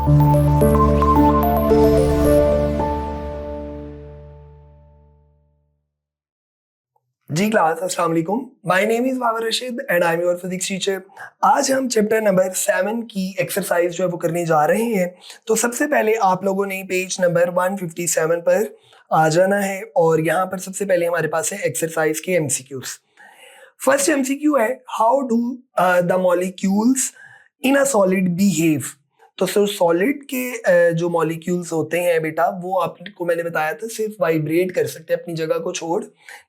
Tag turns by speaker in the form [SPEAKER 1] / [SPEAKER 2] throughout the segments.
[SPEAKER 1] जी class, अस्सलाम वालेकुम। My name is Babar Rashid and I am your physics teacher. आज हम चैप्टर नंबर 7 की एक्सरसाइज जो है वो करने जा रहे हैं। तो सबसे पहले आप लोगों ने पेज नंबर 157 पर आ जाना है और यहाँ पर सबसे पहले हमारे पास है एक्सरसाइज के एमसीक्यूज। फर्स्ट एमसीक्यू है, how do the molecules in a solid behave. तो सॉलिड के जो मॉलिक्यूल्स होते हैं बेटा, वो आपको मैंने बताया था सिर्फ वाइब्रेट कर सकते हैं, अपनी जगह को छोड़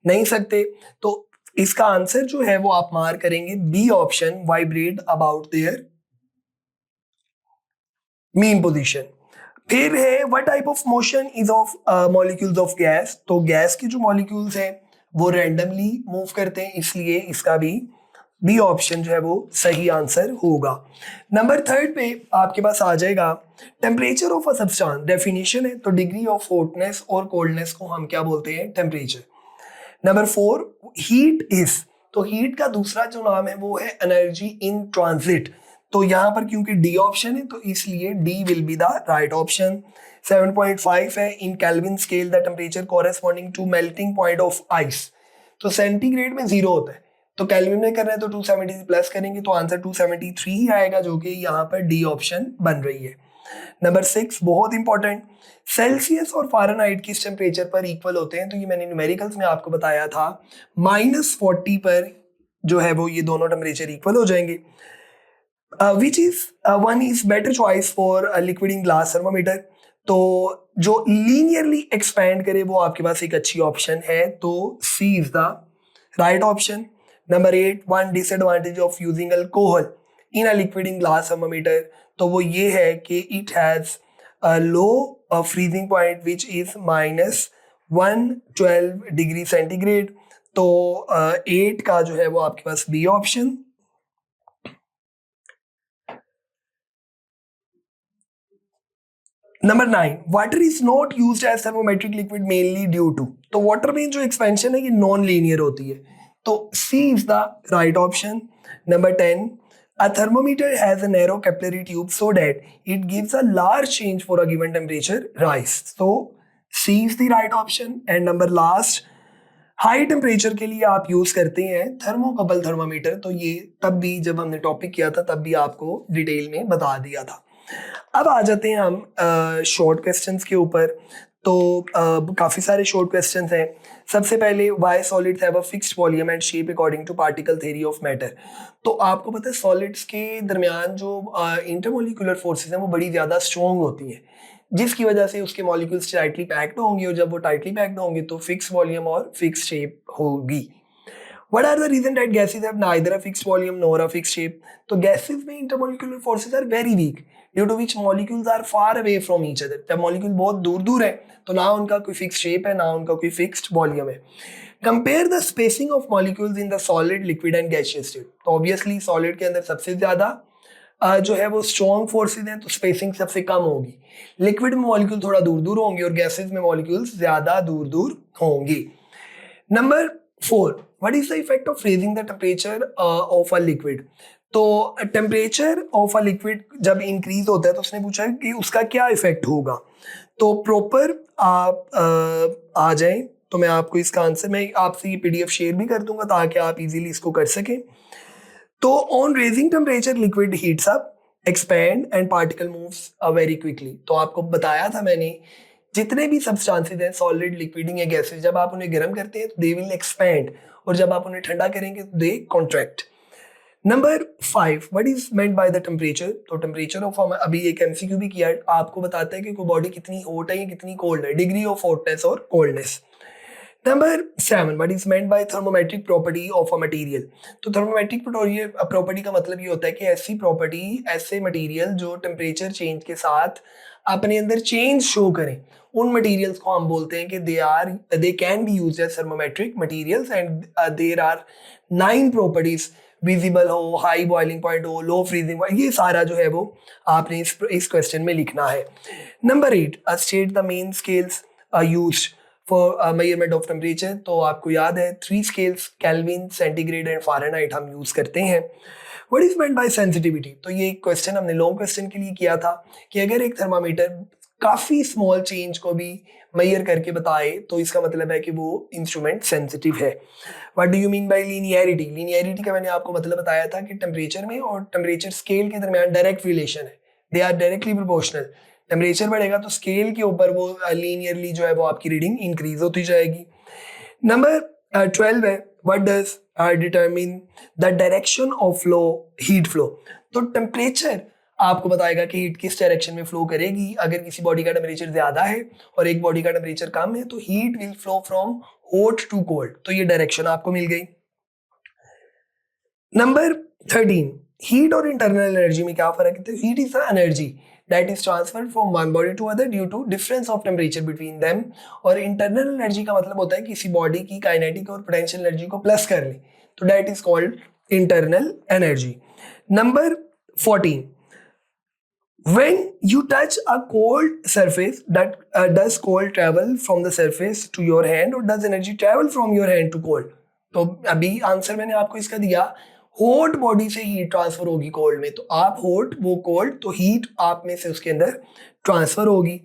[SPEAKER 1] नहीं सकते। तो इसका आंसर जो है वो आप मार्क करेंगे B option, vibrate about their mean position. फिर है, what type of motion is of molecules of gas. तो गैस के जो मॉलिक्यूल्स हैं वो रैंडमली मूव करते हैं, इसलिए इसका भी बी ऑप्शन जो है वो सही आंसर होगा। नंबर 3 पे आपके पास आ जाएगा temperature of a substance. Definition है, तो डिग्री ऑफ हॉटनेस और कोल्डनेस को हम क्या बोलते हैं? टेम्परेचर। Number 4, heat is. तो हीट का दूसरा जो नाम है वो है एनर्जी इन ट्रांजिट। तो यहां पर क्योंकि डी ऑप्शन है तो इसलिए D will be the right option. 7.5 है, in Kelvin scale the temperature corresponding to melting point of ice. तो सेंटीग्रेड में 0 होता है, तो केल्विन में कर रहे हैं तो 270 प्लस करेंगे तो आंसर 273 ही आएगा, जो कि यहाँ पर डी ऑप्शन बन रही है। नंबर 6 बहुत इंपॉर्टेंट, सेल्सियस और फ़ारेनहाइट किस टेम्परेचर पर इक्वल होते हैं? तो ये मैंने न्यूमेरिकल्स में आपको बताया था, -40 पर जो है वो ये दोनों टेम्परेचर इक्वल हो जाएंगे। Which is one is better choice for liquid in glass thermometer. तो जो लीनियरली एक्सपैंड करे वो आपके पास एक अच्छी ऑप्शन है, तो C is the right option. Number 8, one disadvantage of using alcohol in a liquid in glass thermometer. तो वो ये है कि it has a low freezing point which is -112 degree centigrade. तो 8 का जो है वो आपके पास B option. Number 9, water is not used as thermometric liquid mainly due to. तो वाटर में जो एक्सपेंशन है ये नॉन लीनियर होती है, तो C is the right option. Number 10, a thermometer has a narrow capillary tube so that it gives a large change for a given temperature rise. So C is the right option. And number last, high temperature के लिए आप use करते हैं thermocouple thermometer. तो ये तब भी जब हमने टॉपिक किया था तब भी आपको डिटेल में बता दिया था। अब आ जाते हैं हम शॉर्ट क्वेश्चंस के ऊपर। तो काफ़ी सारे शॉर्ट क्वेश्चंस हैं। सबसे पहले, why solids have a fixed volume and shape according to particle theory of matter. तो आपको पता है सॉलिड्स के दरमियान जो इंटरमोलिकुलर फोर्सेस हैं वो बड़ी ज़्यादा स्ट्रॉन्ग होती हैं, जिसकी वजह से उसके मॉलिक्यूल्स टाइटली पैक्ड होंगे, और जब वो टाइटली पैक्ड होंगे तो फिक्स वॉल्यूम और फिक्स शेप होगी। What are the reason that gases have neither a fixed volume nor a fixed shape? तो gases में intermolecular forces are very weak, due to which molecules are far away from each other. जब molecule बहुत दूर दूर है तो ना उनका कोई fixed shape है ना उनका कोई fixed volume है। Compare the spacing of molecules in the solid, liquid and gaseous state. तो obviously solid के अंदर सबसे ज्यादा जो है वो स्ट्रॉन्ग फोर्सेज हैं, तो स्पेसिंग सबसे कम होगी। लिक्विड में मॉलिक्यूल थोड़ा दूर दूर होंगे और गैसेज में मॉलिक्यूल्स ज्यादा दूर दूर होंगे। Number 4, what is the effect of raising the temperature of a liquid. तो टेम्परेचर ऑफ अ लिक्विड जब इंक्रीज होता है तो उसने पूछा कि उसका क्या इफेक्ट होगा। तो प्रॉपर आप आ जाएं तो मैं आपको इसका आंसर, मैं आपसे ये पीडीएफ शेयर भी कर दूंगा ताकि आप इजीली इसको कर सकें। तो on raising temperature liquid heats up, expand and particle moves very quickly. तो आपको बताया था मैंने, जितने भी सब्सटेंसेस हैं सॉलिड, लिक्विड या गैसेस, जब आप उन्हें गर्म करते हैं तो दे विल एक्सपैंड, और जब आप उन्हें ठंडा करेंगे तो they contract. Number 5, what is meant by the temperature. तो टेम्परेचर ऑफ, हम अभी एक एमसीक्यू भी किया, आपको बताता है कि कोई बॉडी कितनी हॉट है या कितनी कोल्ड है, डिग्री ऑफ हॉटनेस और coldness. Number 7, what is meant bye thermometric property of a material. तो थर्मोमेट्रिक प्रॉपर्टी का मतलब ये होता है कि ऐसी प्रॉपर्टी, ऐसे मटेरियल जो टेम्परेचर चेंज के साथ अपने अंदर चेंज शो करें, उन मटेरियल्स को हम बोलते हैं कि they can be used as thermometric materials. And there are 9 properties, visible हो, हाई बॉइलिंग पॉइंट हो, लो फ्रीजिंग पॉइंट, ये सारा जो है वो आपने इस क्वेश्चन में लिखना है। Number 8, state the main scales used for measurement of temperature. तो आपको याद है 3 scales kelvin, centigrade and Fahrenheit हम यूज़ करते हैं। What is meant bye sensitivity? तो ये क्वेश्चन हमने लॉन्ग क्वेश्चन के लिए किया था कि अगर एक थर्मामीटर काफ़ी स्मॉल चेंज को भी मेजर करके बताए तो इसका मतलब है कि वो इंस्ट्रूमेंट सेंसिटिव है। What do you mean by linearity? Linearity का मैंने आपको मतलब बताया था कि टेम्परेचर में और टेम्परेचर स्केल के दरमियान डायरेक्ट रिलेशन है, they are directly proportional. Temperature बढ़ेगा तो स्केल के ऊपर वो लीनियरली जो है वो आपकी रीडिंग इंक्रीज होती जाएगी। नंबर 12 है what does determine the direction of flow, heat flow. तो टेम्परेचर आपको बताएगा कि हीट किस डायरेक्शन में फ्लो करेगी। अगर किसी बॉडी का टेम्परेचर ज्यादा है और एक बॉडी का टेम्परेचर कम है तो heat will flow from hot to cold, तो ये डायरेक्शन आपको मिल गई। नंबर 13, हीट और इंटरनल एनर्जी में क्या फर्क है? Heat is the energy that is transferred from one body to other due to difference of temperature between them। और इंटरनल एनर्जी का मतलब होता है किसी बॉडी की काइनेटिक और पोटेंशियल एनर्जी को प्लस कर ले, तो that is called internal energy. Number 14, when you touch a cold surface that does cold travel from the surface to your hand or does energy travel from your hand to cold? तो अभी answer मैंने आपको इसका दिया, hot body से heat transfer होगी cold में, तो आप हॉट वो कोल्ड, तो हीट आप में से उसके अंदर ट्रांसफर होगी।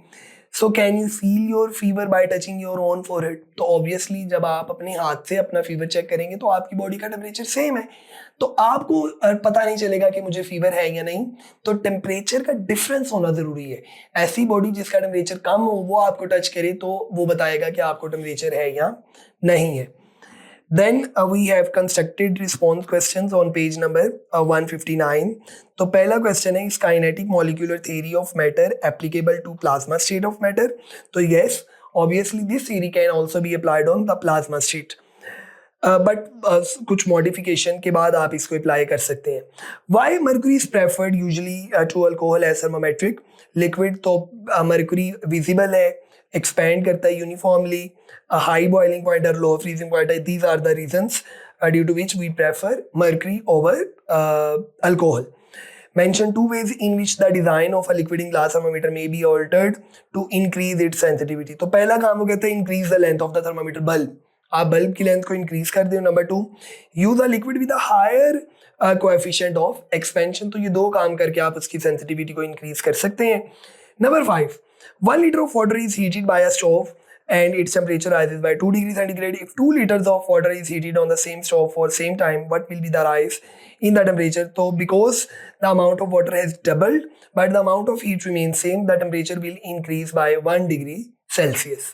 [SPEAKER 1] So can you feel your fever bye touching your own forehead? तो ऑब्वियसली जब आप अपने हाथ से अपना फीवर चेक करेंगे तो आपकी बॉडी का टेम्परेचर सेम है, तो आपको पता नहीं चलेगा कि मुझे फीवर है या नहीं। तो टेम्परेचर का डिफरेंस होना जरूरी है। ऐसी बॉडी जिसका टेम्परेचर कम हो वो आपको टच करे तो वो बताएगा कि आपको टेम्परेचर है या नहीं है। Then we have constructed response questions on page number 159। तो पहला क्वेश्चन है, is kinetic molecular theory of matter applicable to plasma state of matter? तो yes, obviously this theory can also be applied on the plasma state, but कुछ modification के बाद आप इसको apply कर सकते हैं। Why mercury is preferred usually to alcohol as thermometric liquid? तो मर्क्यूरी विजिबल है, एक्सपैंड करता है यूनिफॉर्मली, हाई बॉइलिंग पॉइंट और लो फ्रीजिंग पॉइंट है, these are the reasons due to which we prefer mercury over alcohol. Mention 2 ways in which the design of a liquid in glass thermometer may be altered to increase its sensitivity। तो पहला काम वो कहते हैं increase the length of the thermometer bulb, आप bulb की length को increase कर दो। Number 2, use a liquid with a higher coefficient of expansion. तो ये दो काम करके आप उसकी सेंसिटिविटी को इंक्रीज कर सकते हैं। Number 5, 1 liter of water is heated by a stove and its temperature rises by 2 degrees centigrade। If 2 liters of water is heated on the same stove for same time, what will be the rise in the temperature? So because the amount of water has doubled but the amount of heat remains same, the temperature will increase by 1 degree Celsius।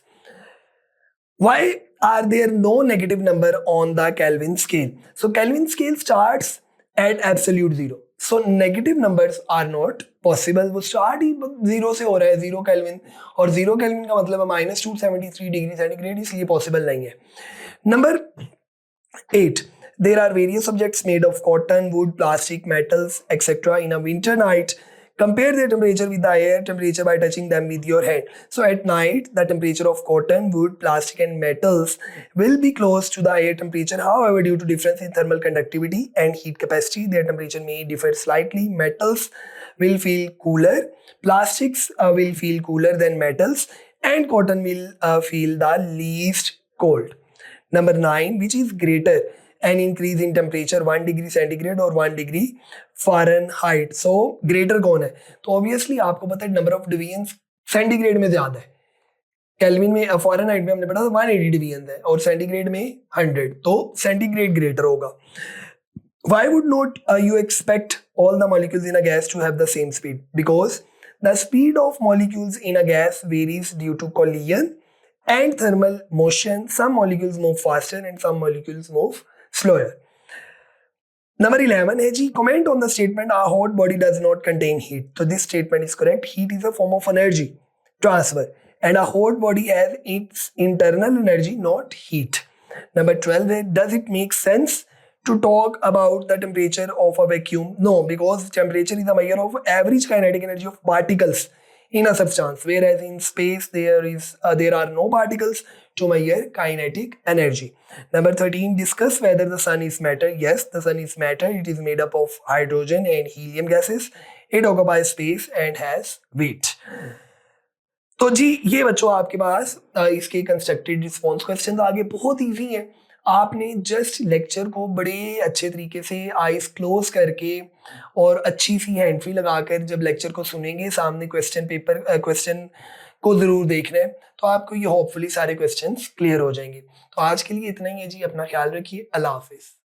[SPEAKER 1] Why are there no negative number on the Kelvin scale? So Kelvin scale starts at absolute zero, so negative numbers are not possible। वो start ही zero से हो रहा है, 0 kelvin, और 0 kelvin का मतलब है -273 degree centigrade, इसलिए पॉसिबल नहीं है। Number 8, there are various objects made of cotton, wood, plastic, metals, etc. in a winter night. Compare their temperature with the air temperature by touching them with your hand। So at night, the temperature of cotton, wood, plastic and metals will be close to the air temperature. However, due to difference in thermal conductivity and heat capacity, their temperature may differ slightly. Metals will feel cooler, plastics will feel cooler than metals, and cotton will feel the least cold। Number 9, which is greater, an increase in temperature 1 degree centigrade और 1 degree Fahrenheit? So greater कौन है? तो obviously आपको पता है number of divisions centigrade में ज्यादा है, केल्विन में फ़ारेनहाइट में हमने पढ़ा था 180 डिवीजन है और सेंटीग्रेड में 100, तो सेंटीग्रेड ग्रेटर होगा। Why would not you expect all the molecules in a gas to have the same speed? Because the speed of molecules in a gas varies due to collision and thermal motion. Some molecules move faster and some molecules move slower। Number 11 है जी, comment on the statement a hot body does not contain heat। तो this statement is correct। Heat is a form of energy transfer and a hot body has its internal energy, not heat। Number 12 है, does it make sense to talk about the temperature of a vacuum? No, because temperature is a measure of average kinetic energy of particles in a substance, whereas in space there are no particles to measure kinetic energy। Number 13, discuss whether the sun is matter। Yes, the sun is matter। It is made up of hydrogen and helium gases। It occupies space and has weight। तो जी ये बच्चों आपके पास इसके constructed response question आगे बहुत easy है। आपने just lecture को बड़े अच्छे तरीके से आइज क्लोज करके और अच्छी सी हैंड फ्री लगाकर जब लेक्चर को सुनेंगे, सामने क्वेश्चन को ज़रूर देखना है, तो आपको ये होपफुली सारे क्वेश्चंस क्लियर हो जाएंगे। तो आज के लिए इतना ही है जी, अपना ख्याल रखिए, अल्लाह हाफिज़।